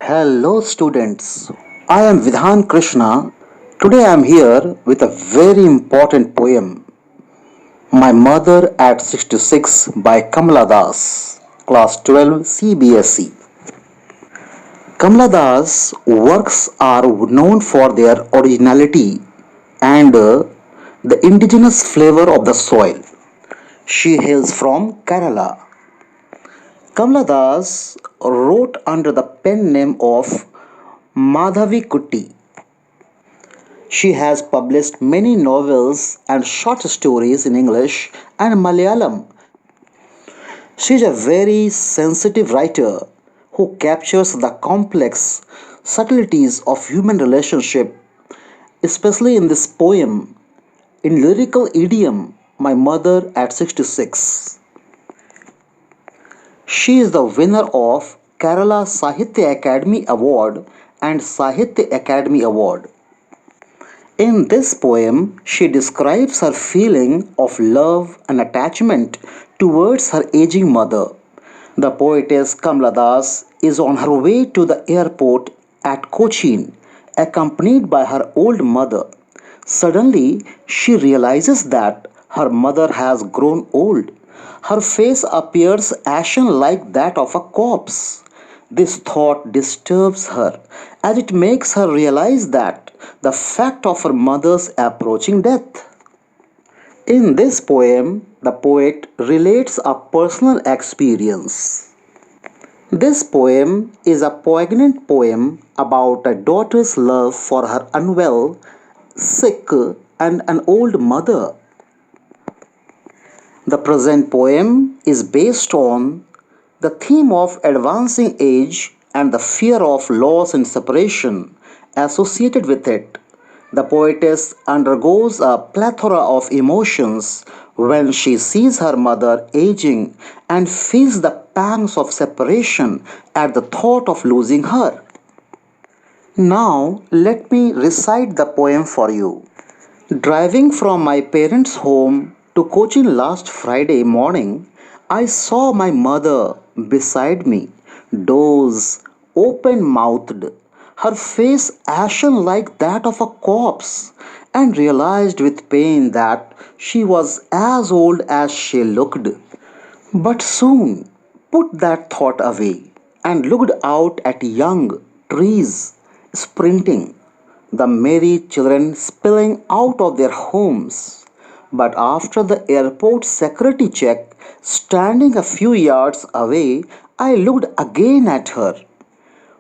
Hello, students. I am Vidhan Krishna. Today I am here with a very important poem, My Mother at 66 by Kamala Das, Class 12 CBSE. Kamala Das' works are known for their originality and the indigenous flavor of the soil. She hails from Kerala. Kamala Das wrote under the pen name of Madhavi Kutti. She has published many novels and short stories in English and Malayalam. She is a very sensitive writer who captures the complex subtleties of human relationship, especially in this poem, in lyrical idiom, My Mother at 66. She is the winner of Kerala Sahitya Academy Award and Sahitya Academy Award. In this poem, she describes her feeling of love and attachment towards her aging mother. The poetess Kamala Das is on her way to the airport at Cochin, accompanied by her old mother. Suddenly, she realizes that her mother has grown old. Her face appears ashen like that of a corpse. This thought disturbs her as it makes her realize that the fact of her mother's approaching death. In this poem, the poet relates a personal experience. This poem is a poignant poem about a daughter's love for her unwell, sick, and an old mother. The present poem is based on the theme of advancing age and the fear of loss and separation associated with it. The poetess undergoes a plethora of emotions when she sees her mother aging and feels the pangs of separation at the thought of losing her. Now, let me recite the poem for you. Driving from my parents' home to Cochin last Friday morning, I saw my mother beside me, dozed, open mouthed, her face ashen like that of a corpse, and realized with pain that she was as old as she looked. But soon put that thought away and looked out at young trees sprinting, the merry children spilling out of their homes. But after the airport security check, standing a few yards away, I looked again at her,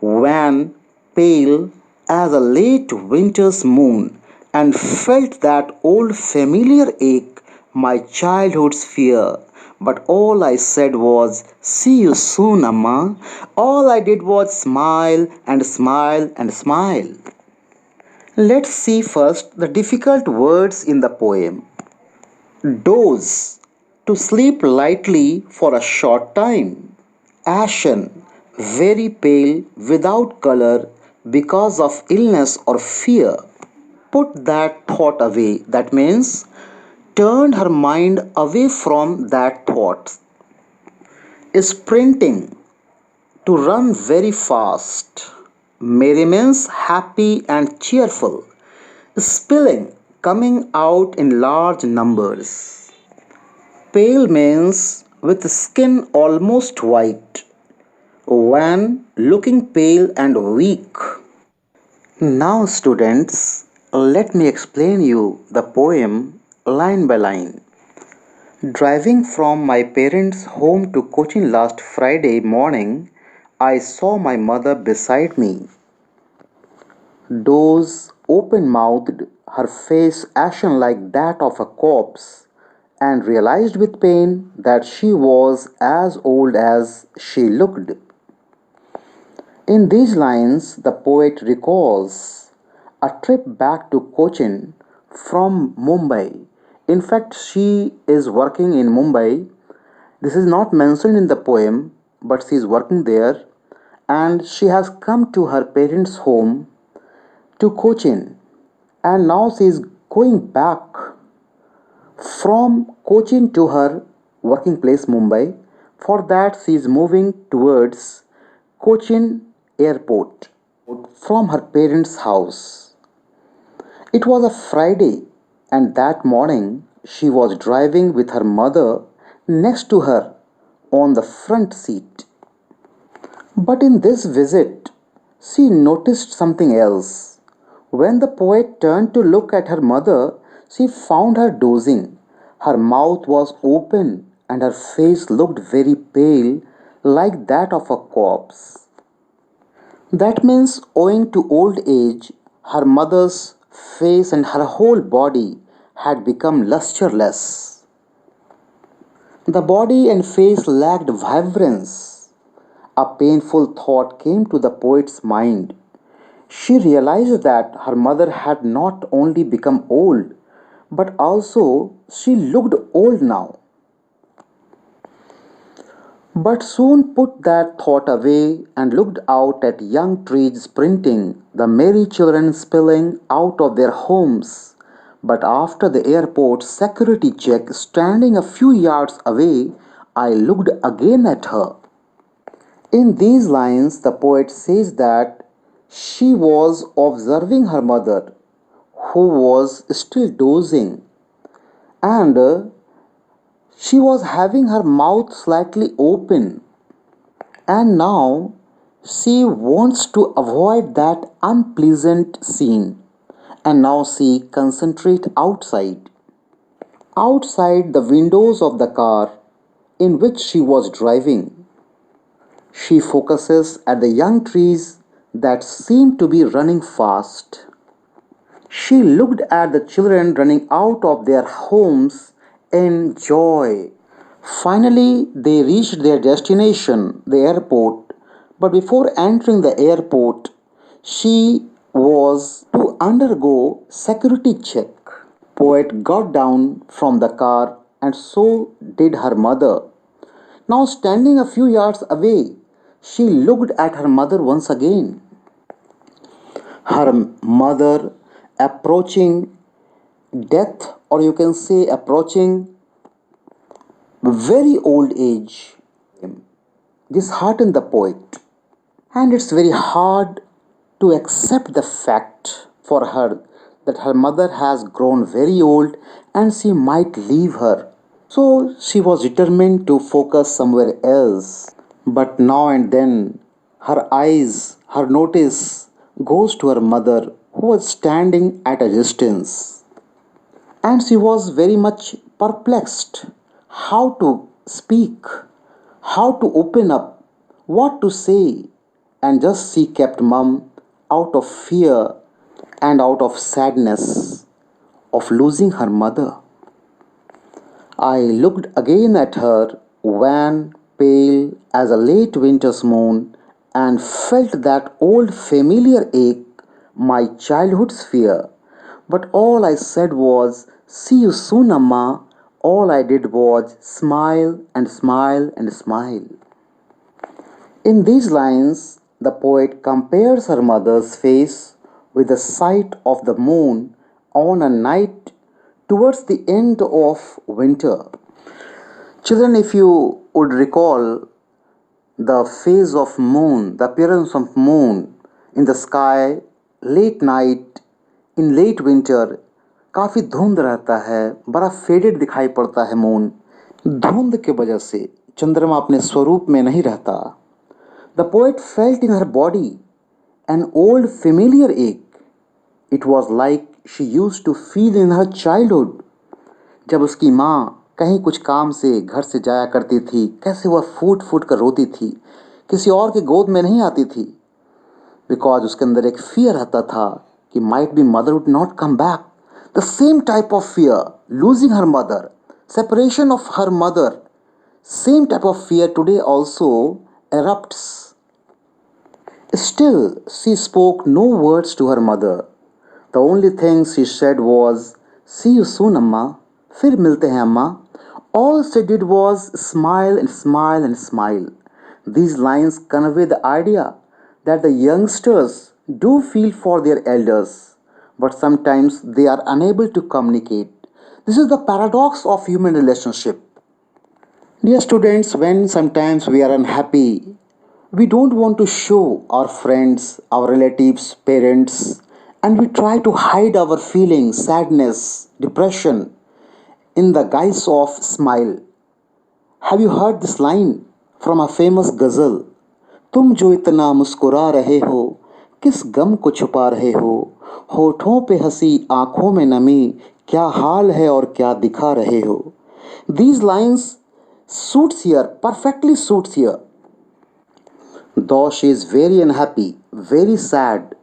wan, pale as a late winter's moon, and felt that old familiar ache, my childhood's fear. But all I said was, See you soon, Amma. All I did was smile and smile and smile. Let's see first the difficult words in the poem. Doze, to sleep lightly for a short time. Ashen, very pale, without color, because of illness or fear. Put that thought away. That means turned her mind away from that thought. Sprinting, to run very fast. Merry means happy and cheerful. Spilling, coming out in large numbers. Pale means with skin almost white. Wan, looking pale and weak. Now, students, let me explain you the poem line by line. Driving from my parents' home to Cochin last Friday morning, I saw my mother beside me. Dozed, open mouthed, her face ashen like that of a corpse, and realized with pain that she was as old as she looked. In these lines, the poet recalls a trip back to Cochin from Mumbai. In fact, she is working in Mumbai. This is not mentioned in the poem, but she is working there and she has come to her parents' home to Cochin, and now she is going back from Cochin to her working place Mumbai. For that, she is moving towards Cochin airport from her parents' house. It was a Friday, and that morning she was driving with her mother next to her on the front seat. But in this visit, she noticed something else. When the poet turned to look at her mother, she found her dozing. Her mouth was open and her face looked very pale, like that of a corpse. That means, owing to old age, her mother's face and her whole body had become lusterless. The body and face lacked vibrance. A painful thought came to the poet's mind. She realized that her mother had not only become old, but also she looked old now. But soon put that thought away and looked out at young trees sprinting, the merry children spilling out of their homes. But after the airport security check, standing a few yards away, I looked again at her. In these lines, the poet says that she was observing her mother, who was still dozing, and she was having her mouth slightly open. And now she wants to avoid that unpleasant scene. And now she concentrate outside. Outside the windows of the car in which she was driving. She focuses at the young trees that seem to be running fast. She looked at the children running out of their homes in joy. Finally, they reached their destination, the airport. But before entering the airport, she was to undergo security check. Poet got down from the car and so did her mother. Now standing a few yards away, she looked at her mother once again. Her mother approaching death, or you can say approaching very old age. Disheartened the poet, and it's very hard to accept the fact for her that her mother has grown very old and she might leave her. So she was determined to focus somewhere else. But now and then her eyes, her notice goes to her mother who was standing at a distance. And she was very much perplexed how to speak, how to open up, what to say, and just she kept mum out of fear and out of sadness of losing her mother. I looked again at her, wan, pale as a late winter's moon, and felt that old familiar ache, my childhood's fear. But all I said was, "See you soon, Amma." All I did was smile and smile and smile. In these lines, the poet compares her mother's face with the sight of the moon on a night towards the end of winter. Children, if you would recall the phase of moon, the appearance of moon in the sky, late night, in late winter, काफ़ी धुंध रहता है, बड़ा faded दिखाई पड़ता है moon. धुंध के वजह से चंद्रमा अपने स्वरूप में नहीं रहता. The poet felt in her body an old familiar ache. It was like she used to feel in her childhood. जब उसकी माँ कहीं कुछ काम से घर से जाया करती थी, कैसे वह फूट फूट कर रोती थी, किसी और के गोद में नहीं आती थी. बिकॉज उसके अंदर एक फियर रहता था कि might be mother would not come back. The same type of fear, losing her mother, separation of her mother, same type of fear today also erupts. Still, she spoke no words to her mother. The only thing she said was, "See you soon, Amma." फिर मिलते हैं अम्मा. All she did was smile and smile and smile. These lines convey the idea that the youngsters do feel for their elders, but sometimes they are unable to communicate. This is the paradox of human relationship. Dear students, when sometimes we are unhappy, We don't want to show our friends, our relatives, parents, and we try to hide our feelings, sadness, depression in the guise of smile. Have you heard this line from a famous ghazal? तुम जो इतना मुस्कुरा रहे हो किस गम को छुपा रहे हो होठों पे हंसी आंखों में नमी क्या हाल है और क्या दिखा रहे हो These lines suits here, perfectly suits here. Though she is very unhappy, very sad,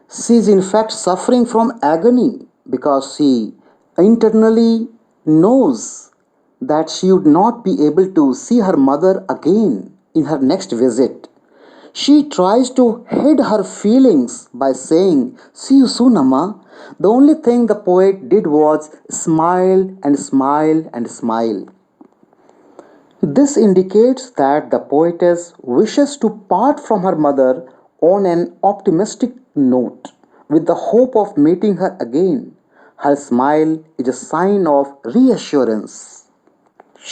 she is in fact suffering from agony because she internally knows that she would not be able to see her mother again in her next visit. She tries to hide her feelings by saying, "See you soon, Amma." The only thing the poet did was smile and smile and smile. This indicates that the poetess wishes to part from her mother on an optimistic note with the hope of meeting her again. Her smile is a sign of reassurance.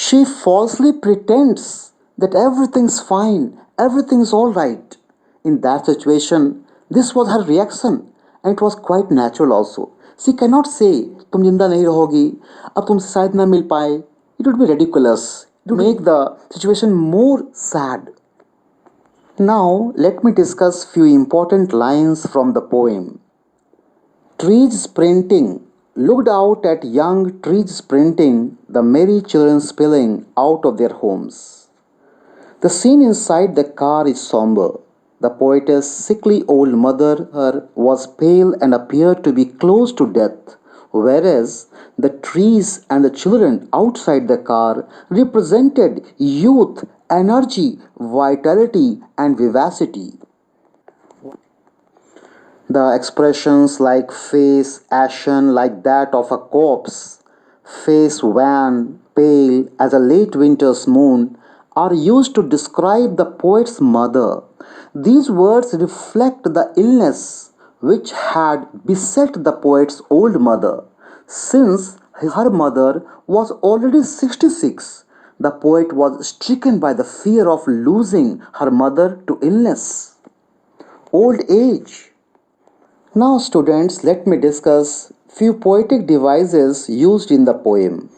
She falsely pretends that everything's fine, everything's alright. In that situation, this was her reaction and it was quite natural also. She cannot say, तुम जिंदा नहीं रहोगी, अब तुमसे शायद ना मिल पाए. It would be ridiculous. It would make the situation more sad. Now, let me discuss few important lines from the poem. Trees sprinting, looked out at young trees sprinting, the merry children spilling out of their homes. The scene inside the car is somber. The poetess' sickly old mother was pale and appeared to be close to death, whereas the trees and the children outside the car represented youth, energy, vitality, and vivacity. The expressions like face ashen like that of a corpse, face wan, pale as a late winter's moon are used to describe the poet's mother. These words reflect the illness which had beset the poet's old mother. Since her mother was already 66, the poet was stricken by the fear of losing her mother to illness, old age. Now students, let me discuss few poetic devices used in the poem.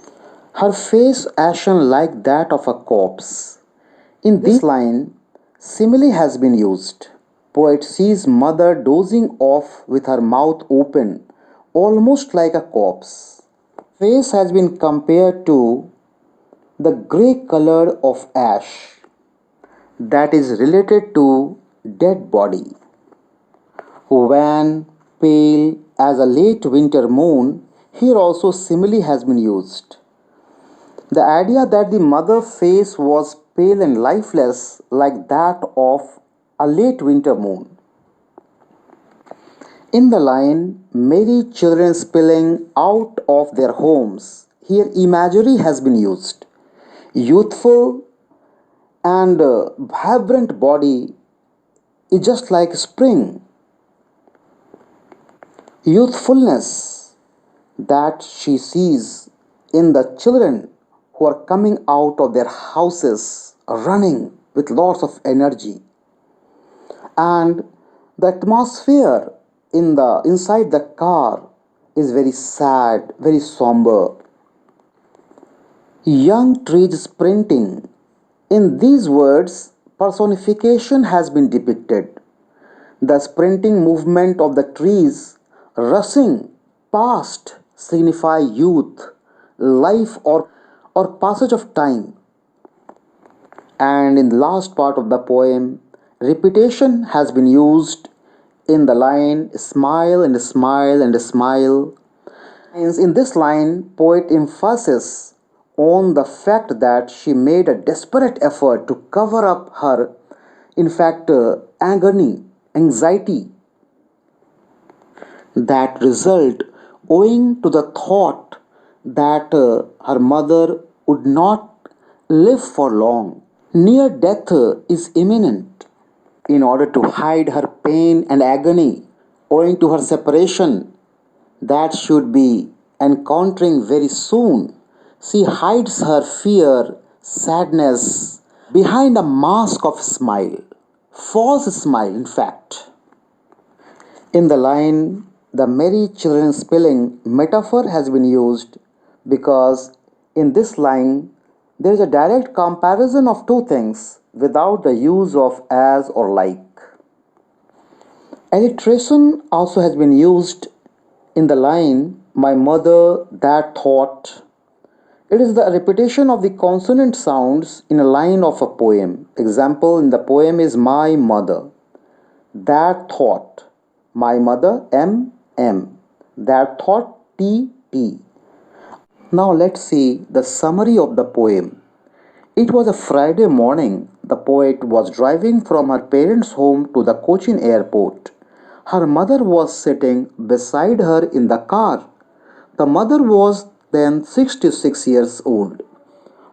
Her face ashen like that of a corpse. In this line, simile has been used. Poet sees mother dozing off with her mouth open, almost like a corpse. Face has been compared to the grey color of ash that is related to dead body. Wan, pale as a late winter moon, here also simile has been used. The idea that the mother face was pale and lifeless like that of a late winter moon. In the line, merry children spilling out of their homes, here imagery has been used. Youthful and vibrant body is just like spring. Youthfulness that she sees in the children who are coming out of their houses running with lots of energy, and the atmosphere in the inside the car is very sad, very somber. Young trees sprinting, in these words personification has been depicted. The sprinting movement of the trees rushing past signify youth, life, or passage of time. And in the last part of the poem, repetition has been used in the line smile and smile and smile. In this line, poet emphasizes on the fact that she made a desperate effort to cover up her, in fact, agony, anxiety that result owing to the thought that her mother would not live for long. Near death is imminent. In order to hide her pain and agony owing to her separation that should be encountering very soon, she hides her fear, sadness behind a mask of smile. false smile, in fact. In the line, the merry children spelling metaphor has been used because in this line there is a direct comparison of two things without the use of as or like. Alliteration also has been used in the line, my mother that thought. It is the repetition of the consonant sounds in a line of a poem. Example in the poem is my mother. That thought. My mother M. That thought T. Now let's see the summary of the poem. It was a Friday morning. The poet was driving from her parents' home to the Cochin airport. Her mother was sitting beside her in the car. The mother was then 66 years old.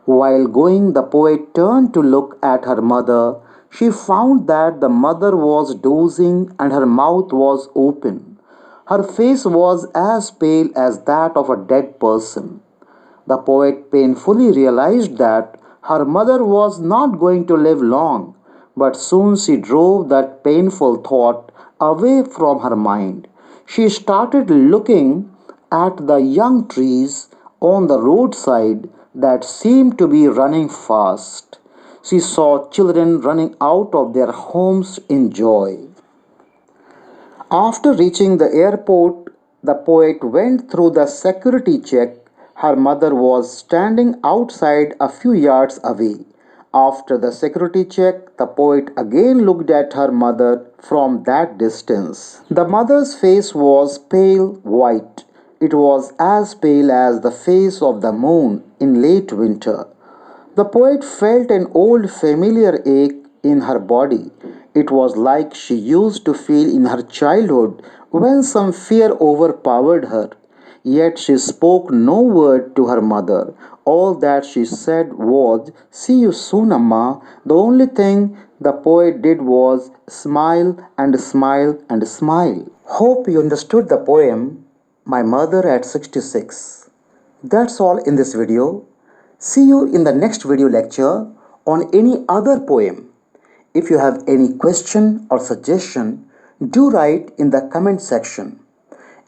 While going, the poet turned to look at her mother. She found that the mother was dozing and her mouth was open. Her face was as pale as that of a dead person. The poet painfully realized that her mother was not going to live long, but soon she drove that painful thought away from her mind. She started looking at the young trees on the roadside that seemed to be running fast. She saw children running out of their homes in joy. After reaching the airport, the poet went through the security check. Her mother was standing outside a few yards away. After the security check, the poet again looked at her mother from that distance. The mother's face was pale white. It was as pale as the face of the moon in late winter. The poet felt an old familiar ache in her body. It was like she used to feel in her childhood when some fear overpowered her. Yet she spoke no word to her mother. All that she said was, see you soon, Amma. The only thing the poet did was smile and smile and smile. Hope you understood the poem, My Mother at 66. That's all in this video. See you in the next video lecture on any other poem. If you have any question or suggestion, do write in the comment section.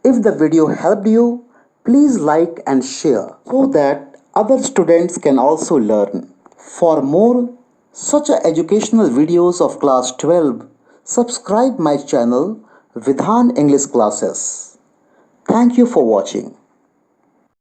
If the video helped you, please like and share so that other students can also learn. For more such educational videos of class 12, subscribe my channel Vidhan English Classes. Thank you for watching.